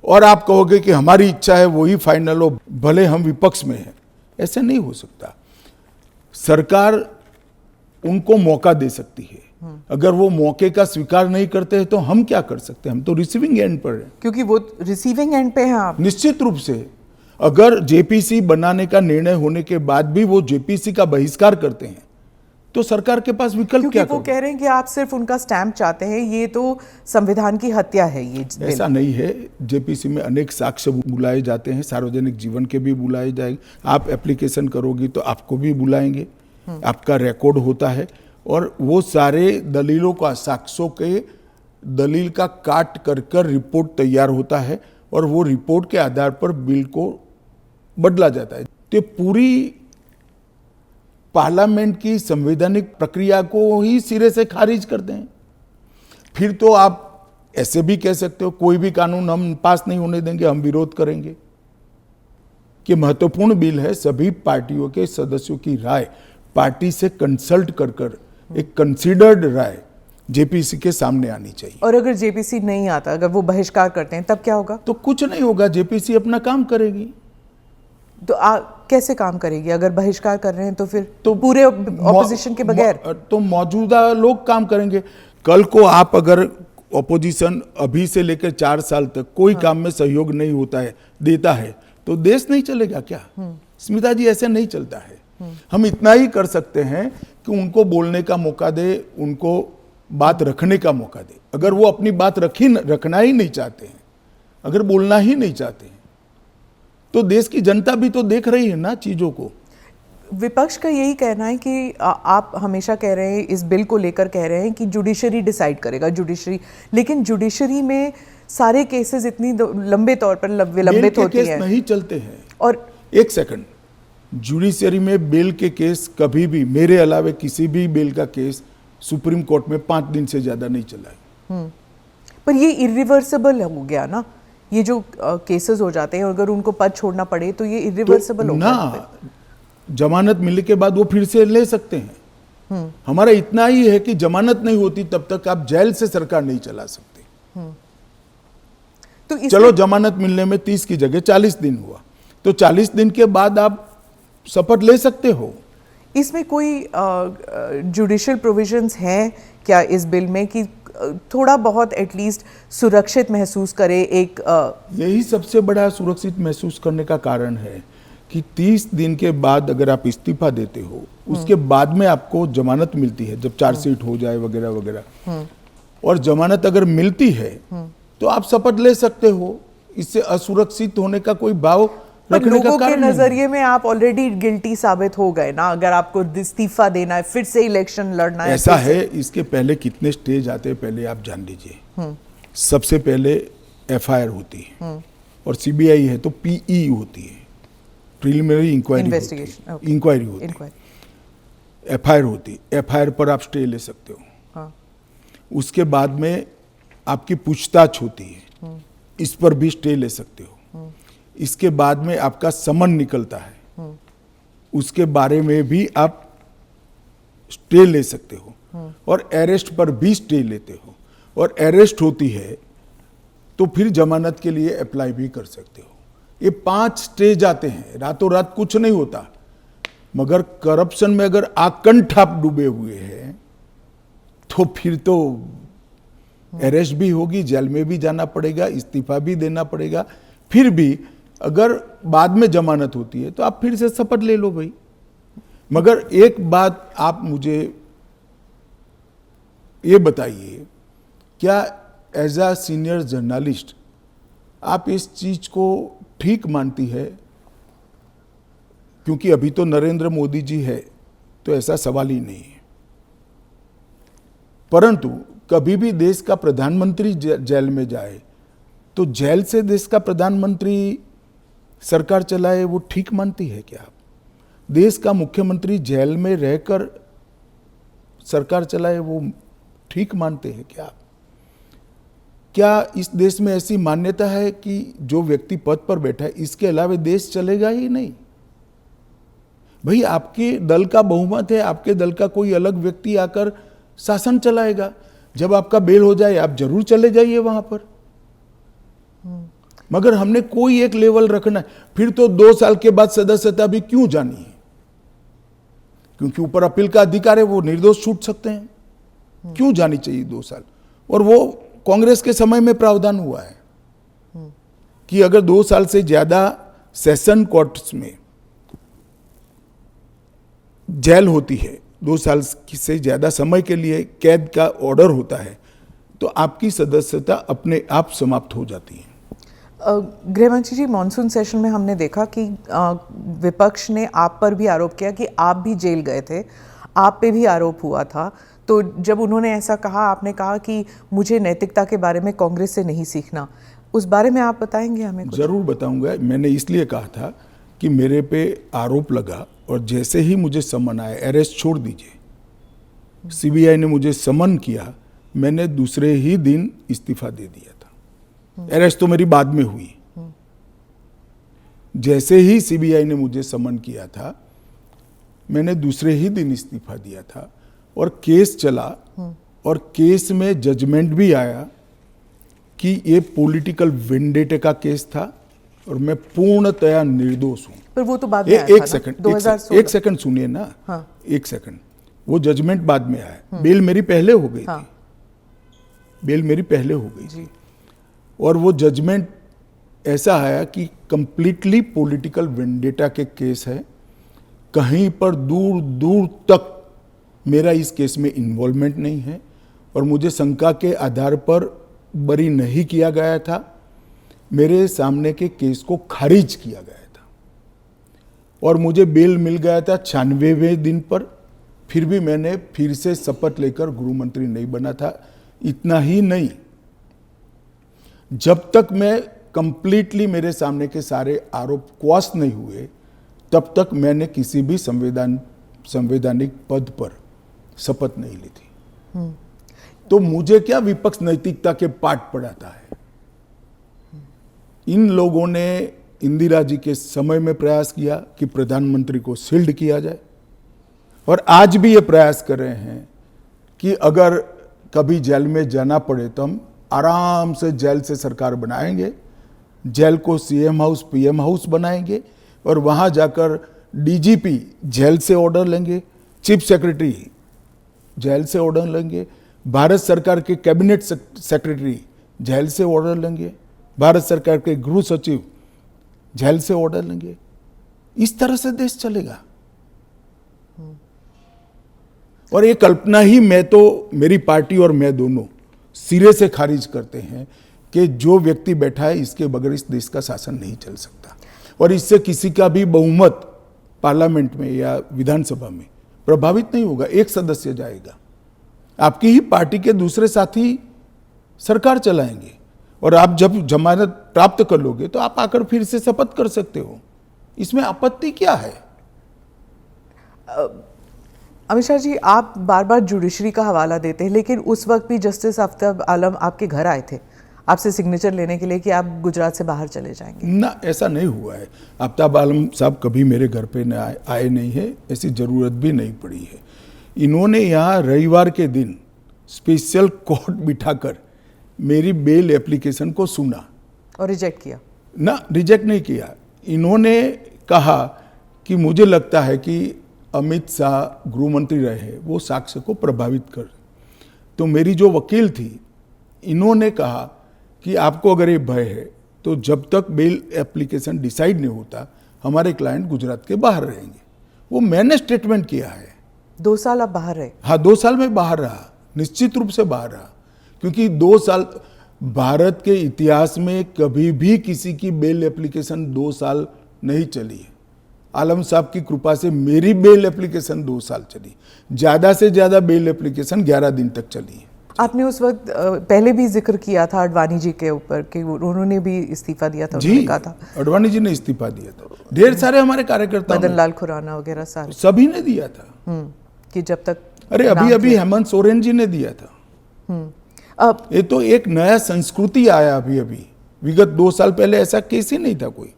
[SPEAKER 2] और आप कहोगे कि हमारी इच्छा है वही फाइनल हो, भले हम विपक्ष में हैं, ऐसे नहीं हो सकता। सरकार उनको मौका दे सकती है अगर वो मौके का स्वीकार नहीं करते हैं तो हम क्या कर सकते हैं? हम तो रिसीविंग एंड पर हैं।
[SPEAKER 1] क्योंकि वो रिसीविंग एंड पे हैं आप।
[SPEAKER 2] निश्चित रूप से अगर जेपीसी बनाने का निर्णय होने के बाद भी वो जेपीसी का बहिष्कार करते हैं तो सरकार के पास विकल्प
[SPEAKER 1] क्योंकि
[SPEAKER 2] क्या
[SPEAKER 1] वो कह रहे हैं कि आप सिर्फ उनका स्टैंप चाहते हैं, ये तो संविधान की हत्या है ये बिल।
[SPEAKER 2] ऐसा नहीं है। जेपीसी में अनेक साक्ष्य बुलाए जाते हैं, सार्वजनिक जीवन के भी बुलाए जाएंगे। आप एप्लीकेशन करोगी तो आपको भी बुलाएंगे, आपका रिकॉर्ड होता है और वो सारे दलीलों का, साक्ष्यों के दलील का काट कर कर रिपोर्ट तैयार होता है और वो रिपोर्ट के आधार पर बिल को बदला जाता है। तो पूरी पार्लियामेंट की संवैधानिक प्रक्रिया को ही सिरे से खारिज कर दें। फिर तो आप ऐसे भी कह सकते हो कोई भी कानून हम पास नहीं होने देंगे, हम विरोध करेंगे। कि महत्वपूर्ण बिल है, सभी पार्टियों के सदस्यों की राय पार्टी से कंसल्ट कर कर एक कंसीडर्ड राय जेपीसी के सामने आनी चाहिए।
[SPEAKER 1] और अगर जेपीसी नहीं आता, अगर वो बहिष्कार करते हैं तब क्या होगा?
[SPEAKER 2] तो कुछ नहीं होगा, जेपीसी अपना काम करेगी।
[SPEAKER 1] तो कैसे काम करेगी? अगर बहिष्कार कर रहे हैं तो फिर तो पूरे ऑपोजिशन के बगैर
[SPEAKER 2] तो मौजूदा लोग काम करेंगे। कल को आप अगर ऑपोजिशन अभी से लेकर 4 साल तक कोई काम में सहयोग नहीं होता है, देता है, तो देश नहीं चलेगा क्या? स्मिता जी, ऐसे नहीं चलता है। हम इतना ही कर सकते हैं कि उनको बोलने का मौका दे, उनको बात रखने का मौका दे। अगर वो अपनी बात रखना ही नहीं चाहते हैं, अगर बोलना ही नहीं चाहते हैं, तो देश की जनता भी तो देख रही है ना चीजों को।
[SPEAKER 1] विपक्ष का यही कहना है कि आप हमेशा कह रहे हैं, इस बिल को लेकर कह रहे हैं कि जुडिशरी डिसाइड करेगा, जुडिशरी, लेकिन जुडिशरी में सारे केसेस इतनी लंबे तौर पर विलंबित होती हैं,
[SPEAKER 2] नहीं चलते हैं।
[SPEAKER 1] और
[SPEAKER 2] एक सेकंड, जुडिशरी में बेल के केस कभी भी, मेरे अलावे किसी भी बेल का केस सुप्रीम कोर्ट में 5 दिन से ज्यादा नहीं चला है।
[SPEAKER 1] पर ये इरिवर्सिबल हो गया ना, ये जो केसेस हो जाते हैं, अगर उनको पद छोड़ना पड़े तो ये इरिवर्सिबल हो
[SPEAKER 2] गया। जमानत मिलने के बाद वो फिर से ले सकते हैं। हमारा इतना ही है कि जमानत नहीं होती तब तक आप जेल से सरकार नहीं चला सकते। तो चलो जमानत मिलने में 30 की जगह 40 दिन हुआ, तो 40 दिन के बाद आप शपथ ले सकते हो।
[SPEAKER 1] इसमें कोई जुडिशियल प्रोविजंस हैं क्या इस बिल में कि थोड़ा बहुत एटलीस्ट सुरक्षित महसूस करे? एक
[SPEAKER 2] यही सबसे बड़ा सुरक्षित महसूस करने का कारण है कि 30 दिन के बाद अगर आप इस्तीफा देते हो, उसके बाद में आपको जमानत मिलती है, जब चार्जशीट हो जाए वगैरह वगैरह, और जमानत अगर मिलती है तो आप शपथ ले सकते हो। इससे असुरक्षित होने का कोई भाव रखने का कारण
[SPEAKER 1] के नजरिए में आप ऑलरेडी गिल्टी साबित हो गए ना। अगर आपको इस्तीफा देना है, फिर से इलेक्शन लड़ना है,
[SPEAKER 2] ऐसा है। इसके पहले कितने स्टेज आते हैं पहले आप जान लीजिए। सबसे पहले एफआईआर होती है, और सीबीआई है तो पीई होती है, प्रिलिमिनरी इंक्वायरी होती है। एफआईआर होती, एफआईआर पर आप स्टे ले सकते हो। हाँ। उसके बाद में आपकी पूछताछ होती है, इस पर भी स्टे ले सकते हो। इसके बाद में आपका समन निकलता है, उसके बारे में भी आप स्टे ले सकते हो, और अरेस्ट पर भी स्टे लेते हो, और अरेस्ट होती है तो फिर जमानत के लिए अप्लाई भी कर सकते हो। ये 5 स्टेज आते हैं, रातों रात कुछ नहीं होता। मगर करप्शन में अगर आकंठ आप डूबे हुए हैं तो फिर तो अरेस्ट भी होगी, जेल में भी जाना पड़ेगा, इस्तीफा भी देना पड़ेगा। फिर भी अगर बाद में जमानत होती है तो आप फिर से शपथ ले लो भाई। मगर एक बात आप मुझे ये बताइए, क्या एज अ सीनियर जर्नलिस्ट आप इस चीज को ठीक मानती है? क्योंकि अभी तो नरेंद्र मोदी जी है तो ऐसा सवाल ही नहीं है, परंतु कभी भी देश का प्रधानमंत्री जेल में जाए तो जेल से देश का प्रधानमंत्री सरकार चलाए, वो ठीक मानती है क्या आप? देश का मुख्यमंत्री जेल में रहकर सरकार चलाए, वो ठीक मानते हैं क्या आप? क्या इस देश में ऐसी मान्यता है कि जो व्यक्ति पद पर बैठा है इसके अलावा देश चलेगा ही नहीं? भाई, आपके दल का बहुमत है, आपके दल का कोई अलग व्यक्ति आकर शासन चलाएगा। जब आपका बेल हो जाए आप जरूर चले जाइए वहां पर। मगर हमने कोई एक लेवल रखना है। फिर तो 2 साल के बाद सदस्यता भी क्यों जानी है? क्योंकि ऊपर अपील का अधिकार है, वो निर्दोष छूट सकते हैं। क्यों जानी चाहिए 2 साल? और वो कांग्रेस के समय में प्रावधान हुआ है कि अगर 2 साल से ज्यादा सेशन कोर्ट्स में जेल होती है, 2 साल से ज्यादा समय के लिए कैद का ऑर्डर होता है, तो आपकी सदस्यता अपने आप समाप्त हो जाती है।
[SPEAKER 1] गृहमंत्री जी, मॉनसून सेशन में हमने देखा कि विपक्ष ने आप पर भी आरोप किया कि आप भी जेल गए थे, आप पे भी आरोप हुआ था। तो जब उन्होंने ऐसा कहा, आपने कहा कि मुझे नैतिकता के बारे में कांग्रेस से नहीं सीखना, उस बारे में आप बताएंगे हमें कुछ?
[SPEAKER 2] जरूर बताऊंगा। मैंने इसलिए कहा था कि मेरे पे आरोप लगा और जैसे ही मुझे समन आया, अरेस्ट छोड़ दीजिए, सीबीआई ने मुझे समन किया, मैंने दूसरे ही दिन इस्तीफा दे दिया था। अरेस्ट तो मेरी बाद में हुई। जैसे ही सीबीआई ने मुझे समन किया था, मैंने दूसरे ही दिन इस्तीफा दिया था और केस चला और केस में जजमेंट भी आया कि ये पॉलिटिकल वेंडेटे का केस था और मैं पूर्णतया निर्दोष हूं।
[SPEAKER 1] पर वो तो बाद में आया
[SPEAKER 2] एक
[SPEAKER 1] था
[SPEAKER 2] सेकंड,
[SPEAKER 1] 2016।
[SPEAKER 2] एक सेकंड सुनिए ना।
[SPEAKER 1] हाँ।
[SPEAKER 2] एक सेकंड, वो जजमेंट बाद में आया। बेल मेरी पहले हो गई थी, बेल मेरी पहले हो गई थी और वो जजमेंट ऐसा आया कि कंप्लीटली पॉलिटिकल वेंडेटा के केस है, कहीं पर दूर दूर तक मेरा इस केस में इन्वॉल्वमेंट नहीं है और मुझे शंका के आधार पर बरी नहीं किया गया था। मेरे सामने के केस को खारिज किया गया था और मुझे बेल मिल गया था 96वें दिन पर। फिर भी मैंने फिर से शपथ लेकर गृह मंत्री नहीं बना था। इतना ही नहीं, जब तक मैं कंप्लीटली मेरे सामने के सारे आरोप क्वाश नहीं हुए, तब तक मैंने किसी भी संवैधानिक पद पर शपथ नहीं ली थी। तो मुझे क्या विपक्ष नैतिकता के पाठ पढ़ाता है? इन लोगों ने इंदिरा जी के समय में प्रयास किया कि प्रधानमंत्री को शील्ड किया जाए और आज भी ये प्रयास कर रहे हैं कि अगर कभी जेल में जाना पड़े तो हम आराम से जेल से सरकार बनाएंगे, जेल को सीएम हाउस पीएम हाउस बनाएंगे और वहां जाकर डीजीपी जेल से ऑर्डर लेंगे, चीफ सेक्रेटरी जेल से ऑर्डर लेंगे, भारत सरकार के कैबिनेट सेक्रेटरी जेल से ऑर्डर लेंगे, भारत सरकार के गृह सचिव जेल से ऑर्डर लेंगे। इस तरह से देश चलेगा। और ये कल्पना ही मैं तो, मेरी पार्टी और मैं दोनों सिरे से खारिज करते हैं कि जो व्यक्ति बैठा है इसके बगैर इस देश का शासन नहीं चल सकता और इससे किसी का भी बहुमत पार्लियामेंट में या विधानसभा में प्रभावित नहीं होगा। एक सदस्य जाएगा, आपकी ही पार्टी के दूसरे साथी सरकार चलाएंगे और आप जब जमानत प्राप्त कर लोगे तो आप आकर फिर से शपथ कर सकते हो। इसमें आपत्ति क्या है?
[SPEAKER 1] अमित शाह जी, आप बार बार जुडिशरी का हवाला देते हैं, लेकिन उस वक्त भी जस्टिस आफ्ताब आलम आपके घर आए थे आपसे सिग्नेचर लेने के लिए कि आप गुजरात से बाहर चले जाएंगे।
[SPEAKER 2] ना, ऐसा नहीं हुआ है। आफ्ताब आलम साहब कभी मेरे घर पे आए नहीं है, ऐसी जरूरत भी नहीं पड़ी है। इन्होंने यहाँ रविवार के दिन स्पेशल कोर्ट बिठाकर मेरी बेल एप्लीकेशन को सुना
[SPEAKER 1] और रिजेक्ट किया?
[SPEAKER 2] ना, रिजेक्ट नहीं किया। इन्होंने कहा कि मुझे लगता है कि अमित शाह गृह मंत्री रहे, वो साक्ष्य को प्रभावित कर। तो मेरी जो वकील थी, इन्होंने कहा कि आपको अगर ये भय है तो जब तक बेल एप्लीकेशन डिसाइड नहीं होता हमारे क्लाइंट गुजरात के बाहर रहेंगे। वो मैंने स्टेटमेंट किया है।
[SPEAKER 1] 2 साल आप बाहर रहे?
[SPEAKER 2] हाँ, 2 साल में बाहर रहा, निश्चित रूप से बाहर रहा, क्योंकि 2 साल भारत के इतिहास में कभी भी किसी की बेल एप्लीकेशन 2 साल नहीं चली है। आलम साहब की कृपा से मेरी बेल एप्लीकेशन 2 साल चली, ज्यादा से ज्यादा बेल एप्लीकेशन 11 दिन तक चली है।
[SPEAKER 1] आपने उस वक्त पहले भी जिक्र किया था अडवाणी जी के ऊपर कि उन्होंने भी इस्तीफा दिया था।
[SPEAKER 2] जी,
[SPEAKER 1] कहा था
[SPEAKER 2] अडवाणी जी ने इस्तीफा दिया था, ढेर सारे हमारे कार्यकर्ता,
[SPEAKER 1] मदन लाल खुराना वगैरह सारे,
[SPEAKER 2] सभी ने दिया था।
[SPEAKER 1] कि जब तक,
[SPEAKER 2] अरे अभी हेमंत सोरेन जी ने दिया था। ये तो एक नया संस्कृति आया अभी विगत 2 साल पहले ऐसा केस ही नहीं था कोई।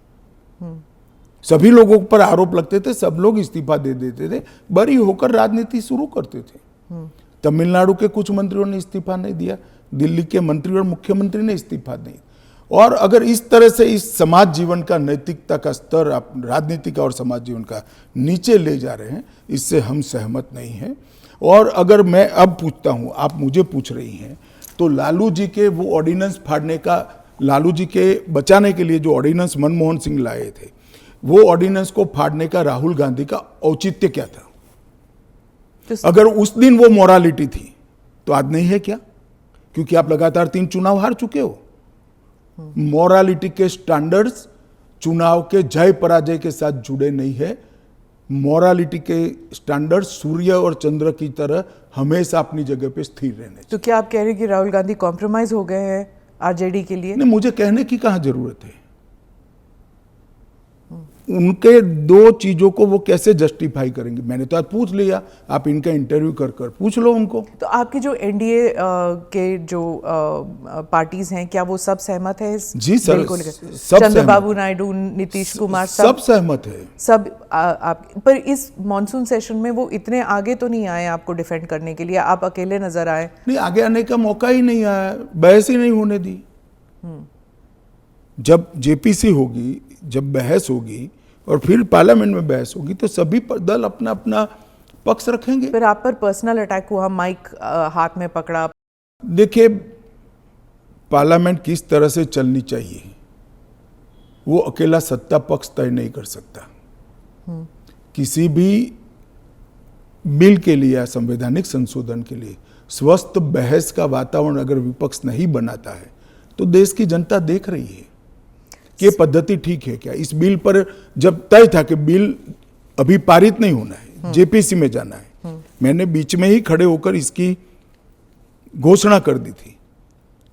[SPEAKER 2] सभी लोगों पर आरोप लगते थे, सब लोग इस्तीफा दे देते थे, बरी होकर राजनीति शुरू करते थे। तमिलनाडु के कुछ मंत्रियों ने इस्तीफा नहीं दिया, दिल्ली के मंत्री और मुख्यमंत्री ने इस्तीफा नहीं, और अगर इस तरह से इस समाज जीवन का, नैतिकता का स्तर आप राजनीतिक और समाज जीवन का नीचे ले जा रहे हैं, इससे हम सहमत नहीं हैं। और अगर मैं अब पूछता हूं, आप मुझे पूछ रही हैं, तो लालू जी के वो ऑर्डिनेंस फाड़ने का, लालू जी के बचाने के लिए जो ऑर्डिनेंस मनमोहन सिंह लाए थे, वो ऑर्डिनेंस को फाड़ने का राहुल गांधी का औचित्य क्या था? अगर उस दिन वो मोरालिटी थी तो आज नहीं है क्या? क्योंकि आप लगातार 3 चुनाव हार चुके हो। मोरालिटी के स्टैंडर्ड्स चुनाव के जय पराजय के साथ जुड़े नहीं है। मोरालिटी के स्टैंडर्ड्स सूर्य और चंद्र की तरह हमेशा अपनी जगह पे स्थिर रहने चाहिए।
[SPEAKER 1] तो क्या आप कह रहे हैं कि राहुल गांधी कॉम्प्रोमाइज हो गए हैं आरजेडी के लिए?
[SPEAKER 2] नहीं, मुझे कहने की कहाँ जरूरत है। उनके 2 चीजों को वो कैसे जस्टिफाई करेंगे? मैंने तो आज पूछ लिया, आप इनका इंटरव्यू कर पूछ लो उनको।
[SPEAKER 1] तो आपके जो एनडीए के जो पार्टीज हैं, क्या वो सब सहमत है इस
[SPEAKER 2] जी सर,
[SPEAKER 1] बिल को लेकर?
[SPEAKER 2] सब
[SPEAKER 1] चंद्रबाबू नायडू, नीतीश कुमार,
[SPEAKER 2] सब सहमत है।
[SPEAKER 1] सब आप पर इस मॉनसून सेशन में वो इतने आगे तो नहीं आए आपको डिफेंड करने के लिए, आप अकेले नजर आए।
[SPEAKER 2] नहीं, आगे आने का मौका ही नहीं आया, बहस ही नहीं होने दी। जब जेपीसी होगी, जब बहस होगी और फिर पार्लियामेंट में बहस होगी, तो सभी दल अपना अपना पक्ष रखेंगे।
[SPEAKER 1] फिर आप पर पर्सनल अटैक हुआ, माइक हाथ में पकड़ा।
[SPEAKER 2] देखिए, पार्लियामेंट किस तरह से चलनी चाहिए वो अकेला सत्ता पक्ष तय नहीं कर सकता। किसी भी बिल के लिए या संवैधानिक संशोधन के लिए स्वस्थ बहस का वातावरण अगर विपक्ष नहीं बनाता है, तो देश की जनता देख रही है कि ये पद्धति ठीक है क्या। इस बिल पर जब तय था कि बिल अभी पारित नहीं होना है, जेपीसी में जाना है, मैंने बीच में ही खड़े होकर इसकी घोषणा कर दी थी,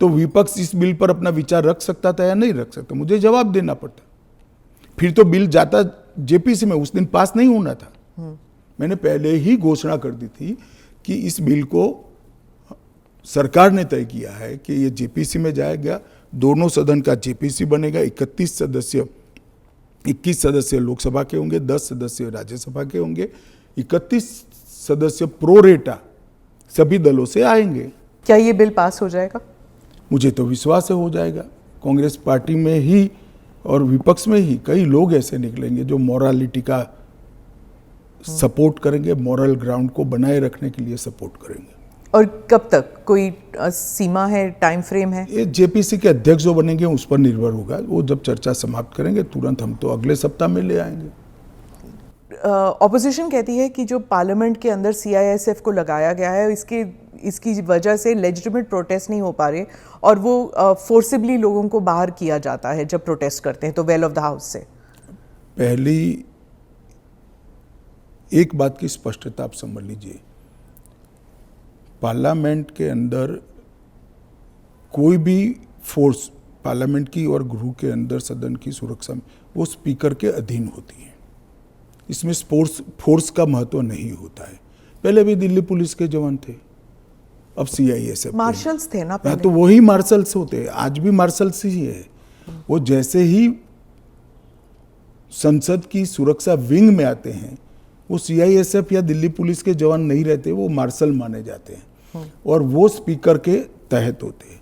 [SPEAKER 2] तो विपक्ष इस बिल पर अपना विचार रख सकता था या नहीं रख सकता, मुझे जवाब देना पड़ता। फिर तो बिल जाता जेपीसी में, उस दिन पास नहीं होना था। मैंने पहले ही घोषणा कर दी थी कि इस बिल को सरकार ने तय किया है कि ये जेपीसी में जाएगा, दोनों सदन का जेपीसी बनेगा, 21 सदस्य लोकसभा के होंगे, 10 सदस्य राज्यसभा के होंगे, 31 सदस्य प्रोरेटा सभी दलों से आएंगे।
[SPEAKER 1] क्या ये बिल पास हो जाएगा?
[SPEAKER 2] मुझे तो विश्वास है हो जाएगा। कांग्रेस पार्टी में ही और विपक्ष में ही कई लोग ऐसे निकलेंगे जो मोरालिटी का सपोर्ट करेंगे, मोरल ग्राउंड को बनाए रखने के लिए सपोर्ट करेंगे।
[SPEAKER 1] और कब तक, कोई सीमा है, टाइम फ्रेम है?
[SPEAKER 2] ये जेपीसी के अध्यक्ष जो बनेंगे उस पर निर्भर होगा। वो जब चर्चा समाप्त करेंगे तुरंत हम तो अगले सप्ताह में ले आएंगे।
[SPEAKER 1] ऑपोजिशन कहती है कि जो पार्लियामेंट के अंदर सीआईएसएफ को लगाया गया है, इसकी वजह से लेजिटिमेट प्रोटेस्ट नहीं हो पा रहे और वो फोर्सिबली लोगों को बाहर किया जाता है जब प्रोटेस्ट करते हैं तो वेल ऑफ द हाउस से।
[SPEAKER 2] पहली एक बात की स्पष्टता आप समझ लीजिए, पार्लियामेंट के अंदर कोई भी फोर्स पार्लियामेंट की और गृह के अंदर सदन की सुरक्षा में वो स्पीकर के अधीन होती है। इसमें फोर्स का महत्व नहीं होता है। पहले भी दिल्ली पुलिस के जवान थे, अब सीआईएसएफ
[SPEAKER 1] मार्शल्स थे ना पहले।
[SPEAKER 2] तो वही मार्शल्स होते हैं, आज भी मार्शल्स ही है। वो जैसे ही संसद की सुरक्षा विंग में आते हैं, वो सीआईएसएफ या दिल्ली पुलिस के जवान नहीं रहते, वो मार्शल माने जाते हैं और वो स्पीकर के तहत होते हैं।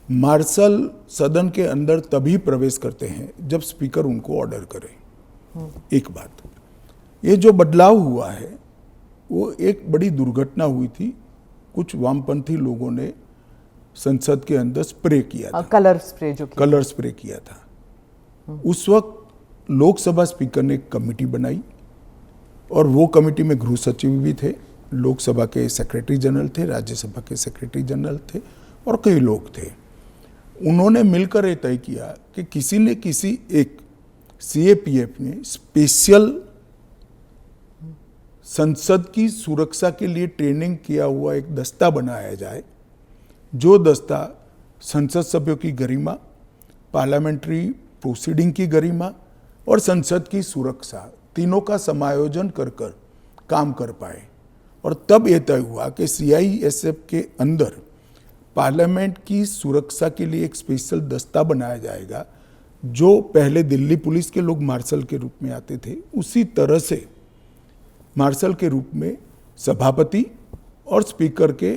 [SPEAKER 2] मार्शल सदन के अंदर तभी प्रवेश करते हैं जब स्पीकर उनको ऑर्डर करे। एक बात, ये जो बदलाव हुआ है वो एक बड़ी दुर्घटना हुई थी। कुछ वामपंथी लोगों ने संसद के अंदर स्प्रे किया था,
[SPEAKER 1] कलर स्प्रे
[SPEAKER 2] किया था। उस वक्त लोकसभा स्पीकर ने एक कमेटी बनाई और वो कमेटी में गृह सचिव भी थे, लोकसभा के सेक्रेटरी जनरल थे, राज्यसभा के सेक्रेटरी जनरल थे और कई लोग थे। उन्होंने मिलकर ये तय किया कि किसी ने किसी एक सीएपीएफ ने स्पेशल संसद की सुरक्षा के लिए ट्रेनिंग किया हुआ एक दस्ता बनाया जाए, जो दस्ता संसद सभ्यों की गरिमा, पार्लियामेंट्री प्रोसीडिंग की गरिमा और संसद की सुरक्षा तीनों का समायोजन कर काम कर पाए। और तब यह तय हुआ कि सीआईएसएफ के अंदर पार्लियामेंट की सुरक्षा के लिए एक स्पेशल दस्ता बनाया जाएगा, जो पहले दिल्ली पुलिस के लोग मार्शल के रूप में आते थे, उसी तरह से मार्शल के रूप में सभापति और स्पीकर के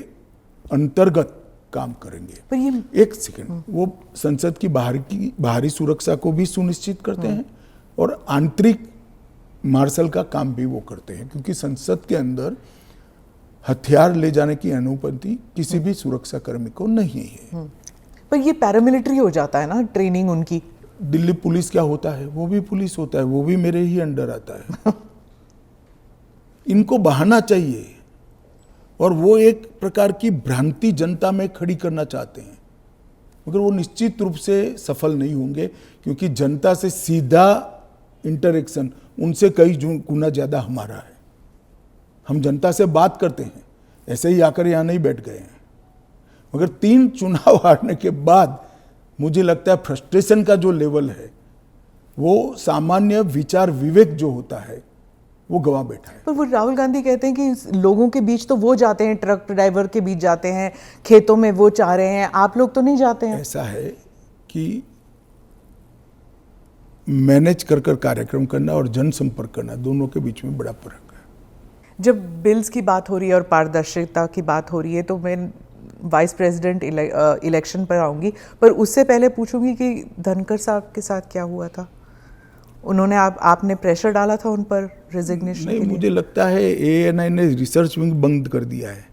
[SPEAKER 2] अंतर्गत काम करेंगे।
[SPEAKER 1] पर ये
[SPEAKER 2] एक सेकंड, वो संसद की बाहरी सुरक्षा को भी सुनिश्चित करते हैं और आंतरिक मार्शल का काम भी वो करते हैं, क्योंकि संसद के अंदर हथियार ले जाने की अनुमति किसी भी सुरक्षा कर्मी को नहीं है।
[SPEAKER 1] पर ये पैरामिलिट्री हो जाता है ना ट्रेनिंग उनकी।
[SPEAKER 2] दिल्ली पुलिस क्या होता है, वो भी पुलिस होता है, वो भी मेरे ही अंडर आता है। इनको बहाना चाहिए और वो एक प्रकार की भ्रांति जनता में खड़ी करना चाहते हैं, मगर वो निश्चित रूप से सफल नहीं होंगे, क्योंकि जनता से सीधा इंटरेक्शन उनसे कई गुना ज्यादा हमारा है। हम जनता से बात करते हैं, ऐसे ही आकर यहाँ नहीं बैठ गए हैं। मगर 3 चुनाव हारने के बाद मुझे लगता है फ्रस्ट्रेशन का जो लेवल है, वो सामान्य विचार विवेक जो होता है वो गवा बैठा है।
[SPEAKER 1] पर वो राहुल गांधी कहते हैं कि लोगों के बीच तो वो जाते हैं, ट्रक ड्राइवर के बीच जाते हैं, खेतों में वो चाह रहे हैं, आप लोग तो नहीं जाते हैं।
[SPEAKER 2] ऐसा है कि मैनेज कर कार्यक्रम करना और जनसंपर्क करना, दोनों के बीच में बड़ा फर्क है।
[SPEAKER 1] जब बिल्स की बात हो रही है और पारदर्शिता की बात हो रही है, तो मैं वाइस प्रेसिडेंट इलेक्शन पर आऊंगी, पर उससे पहले पूछूंगी कि धनखड़ साहब के साथ क्या हुआ था। उन्होंने आपने प्रेशर डाला था उन पर रेजिग्नेशन के लिए?
[SPEAKER 2] मुझे लगता है ANI ने रिसर्च विंग बंद कर दिया है।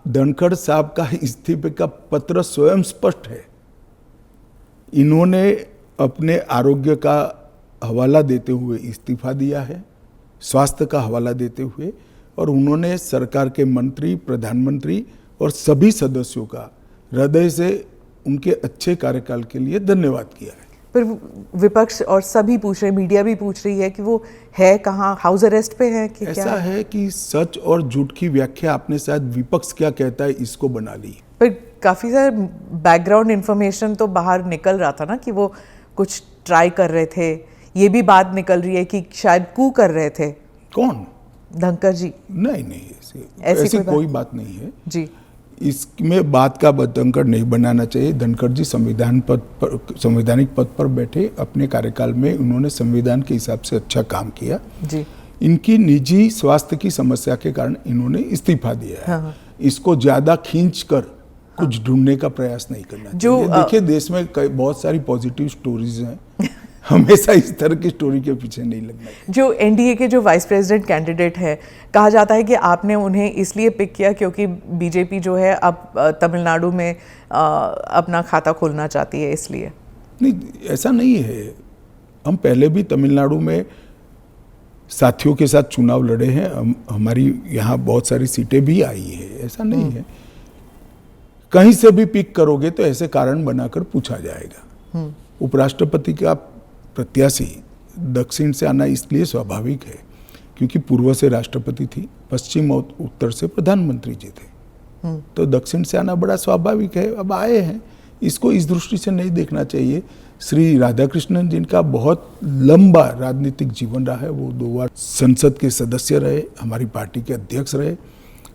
[SPEAKER 2] धनखड़ साहब का इस्तीफे का पत्र स्वयं स्पष्ट है। इन्होंने अपने आरोग्य का हवाला देते हुए इस्तीफा दिया है, स्वास्थ्य का हवाला देते हुए, और उन्होंने सरकार के मंत्री, प्रधानमंत्री और सभी सदस्यों का हृदय से उनके अच्छे कार्यकाल के लिए धन्यवाद किया है।
[SPEAKER 1] पर विपक्ष और सभी पूछ रहे, मीडिया भी पूछ रही है कि वो है कहाँ, हाउस अरेस्ट पे है कि
[SPEAKER 2] ऐसा
[SPEAKER 1] क्या
[SPEAKER 2] है कि सच और झूठ की व्याख्या आपने शायद विपक्ष क्या कहता है इसको बना ली।
[SPEAKER 1] पर काफी सारे बैकग्राउंड इंफॉर्मेशन तो बाहर निकल रहा था ना कि वो कुछ ट्राई कर रहे थे। ये भी बात निकल रही है कि शायद कू कर रहे थे।
[SPEAKER 2] कौन?
[SPEAKER 1] धनखड़ जी?
[SPEAKER 2] नहीं, ऐसी कोई बात नहीं है
[SPEAKER 1] जी।
[SPEAKER 2] इसमें बात का बतंकड़ नहीं बनाना चाहिए। धनखड़ जी संवैधानिक पद पर बैठे, अपने कार्यकाल में उन्होंने संविधान के हिसाब से अच्छा काम किया जी। इनकी निजी स्वास्थ्य की समस्या के कारण इन्होंने इस्तीफा दिया है। हाँ। इसको ज्यादा खींच कर कुछ ढूंढने का प्रयास नहीं करना चाहिए। देखिए, देश में बहुत सारी पॉजिटिव स्टोरीज हैं, हमेशा इस तरह की स्टोरी के पीछे नहीं लगना चाहिए।
[SPEAKER 1] जो NDA के जो वाइस प्रेसिडेंट कैंडिडेट है, कहा जाता है कि आपने उन्हें इसलिए पिक किया क्योंकि बीजेपी जो है अब तमिलनाडु में अपना खाता खोलना चाहती है, इसलिए।
[SPEAKER 2] नहीं, ऐसा नहीं है। हम पहले भी तमिलनाडु में साथियों के साथ चुनाव लड़े हैं, हमारी यहाँ बहुत सारी सीटें भी आई है, ऐसा नहीं है। कहीं से भी पिक करोगे तो ऐसे कारण बनाकर पूछा जाएगा। उपराष्ट्रपति का प्रत्याशी दक्षिण से आना इसलिए स्वाभाविक है क्योंकि पूर्व से राष्ट्रपति थी, पश्चिम और उत्तर से प्रधानमंत्री जी थे, तो दक्षिण से आना बड़ा स्वाभाविक है। अब आए हैं, इसको इस दृष्टि से नहीं देखना चाहिए। श्री राधाकृष्णन जिनका बहुत लंबा राजनीतिक जीवन रहा है, वो 2 बार संसद के सदस्य रहे, हमारी पार्टी के अध्यक्ष रहे,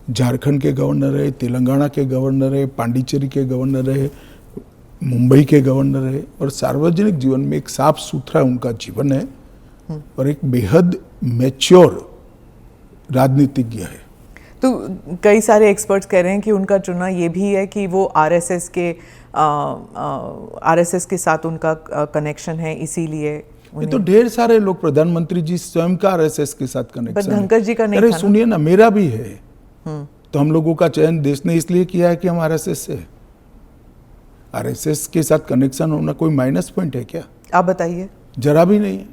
[SPEAKER 2] झारखंड के गवर्नर रहे, तेलंगाना के गवर्नर रहे, पांडिचेरी के गवर्नर रहे, मुंबई के गवर्नर रहे, और सार्वजनिक जीवन में एक साफ सुथरा उनका जीवन है और एक बेहद मैच्योर राजनीतिज्ञ है।
[SPEAKER 1] तो कई सारे एक्सपर्ट्स कह रहे हैं कि उनका चुनाव ये भी है कि वो आरएसएस के साथ उनका कनेक्शन है, इसीलिए।
[SPEAKER 2] ये तो ढेर सारे लोग, प्रधानमंत्री जी स्वयं का आरएसएस के साथ कनेक्शन है।
[SPEAKER 1] धनखड़ जी का नहीं।
[SPEAKER 2] अरे सुनिए ना, मेरा भी है। तो हम लोगों का चयन देश ने इसलिए किया है कि हम आरएसएस से। आरएसएस के साथ कनेक्शन होना कोई माइनस पॉइंट है क्या?
[SPEAKER 1] आप बताइए।
[SPEAKER 2] जरा भी नहीं है।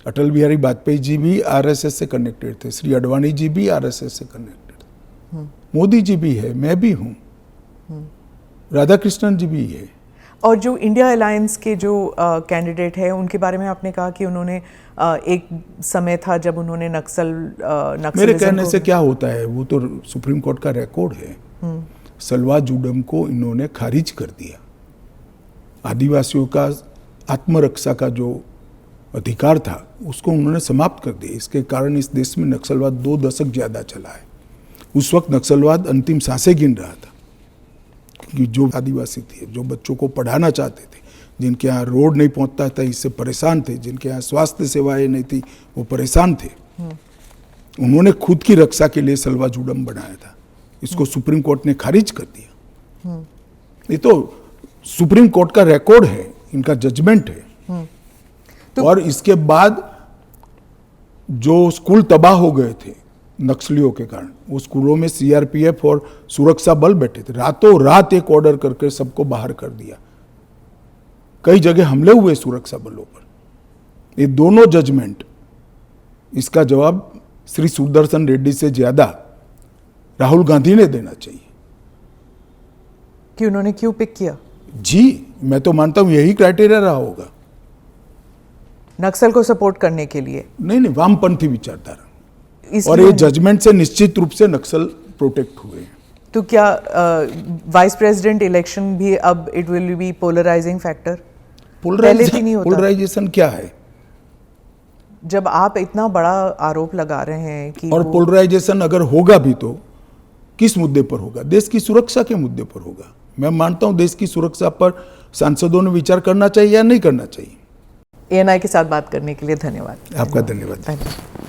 [SPEAKER 2] अटल बिहारी वाजपेयी जी भी आरएसएस से कनेक्टेड थे, श्री अडवाणी जी भी आरएसएस से कनेक्टेड थे, मोदी जी भी है, मैं भी हूँ, राधाकृष्णन जी भी है।
[SPEAKER 1] और जो इंडिया अलायंस के जो कैंडिडेट है, उनके बारे में आपने कहा कि उन्होंने एक समय था जब उन्होंने
[SPEAKER 2] मेरे कहने से क्या होता है, वो तो सुप्रीम कोर्ट का रिकॉर्ड है। सलवा जुडम को इन्होंने खारिज कर दिया। आदिवासियों का आत्मरक्षा का जो अधिकार था उसको उन्होंने समाप्त कर दिया। इसके कारण इस देश में नक्सलवाद 2 दशक ज्यादा चला है। उस वक्त नक्सलवाद अंतिम सांसें गिन रहा था, क्योंकि जो आदिवासी थे, जो बच्चों को पढ़ाना चाहते थे, जिनके यहाँ रोड नहीं पहुंचता था, इससे परेशान थे, जिनके यहाँ स्वास्थ्य सेवाएं नहीं थी, वो परेशान थे। उन्होंने खुद की रक्षा के लिए सलवा जुडम बनाया था। इसको सुप्रीम कोर्ट ने खारिज कर दिया। ये तो सुप्रीम कोर्ट का रिकॉर्ड है, इनका जजमेंट है। और इसके बाद जो स्कूल तबाह हो गए थे नक्सलियों के कारण, वो स्कूलों में सीआरपीएफ और सुरक्षा बल बैठे थे, रातों रात एक ऑर्डर करके सबको बाहर कर दिया। कई जगह हमले हुए सुरक्षा बलों पर। ये दोनों जजमेंट, इसका जवाब श्री सुदर्शन रेड्डी से ज्यादा राहुल गांधी ने देना चाहिए
[SPEAKER 1] कि उन्होंने क्यों पिक किया।
[SPEAKER 2] जी, मैं तो मानता हूं यही क्राइटेरिया रहा होगा।
[SPEAKER 1] नक्सल को सपोर्ट करने के लिए
[SPEAKER 2] नहीं, वामपंथी विचारधारा, और
[SPEAKER 1] इसलिए
[SPEAKER 2] ये जजमेंट से निश्चित रूप से नक्सल प्रोटेक्ट हुए हैं।
[SPEAKER 1] तो क्या वाइस प्रेसिडेंट इलेक्शन भी अब it will be polarising factor? पहले भी नहीं होता।
[SPEAKER 2] पोलराइजेशन क्या है?
[SPEAKER 1] जब आप इतना बड़ा आरोप लगा रहे हैं कि
[SPEAKER 2] और पोलराइजेशन अगर होगा भी तो किस मुद्दे पर होगा? देश की सुरक्षा के मुद्दे पर होगा। मैं मानता हूं देश की सुरक्षा पर सांसदों ने विचार करना चाहिए या नहीं करना चाहिए।
[SPEAKER 1] ANI के साथ बात करने के लिए धन्यवाद।
[SPEAKER 2] आपका धन्यवाद।
[SPEAKER 1] धन्यवाद।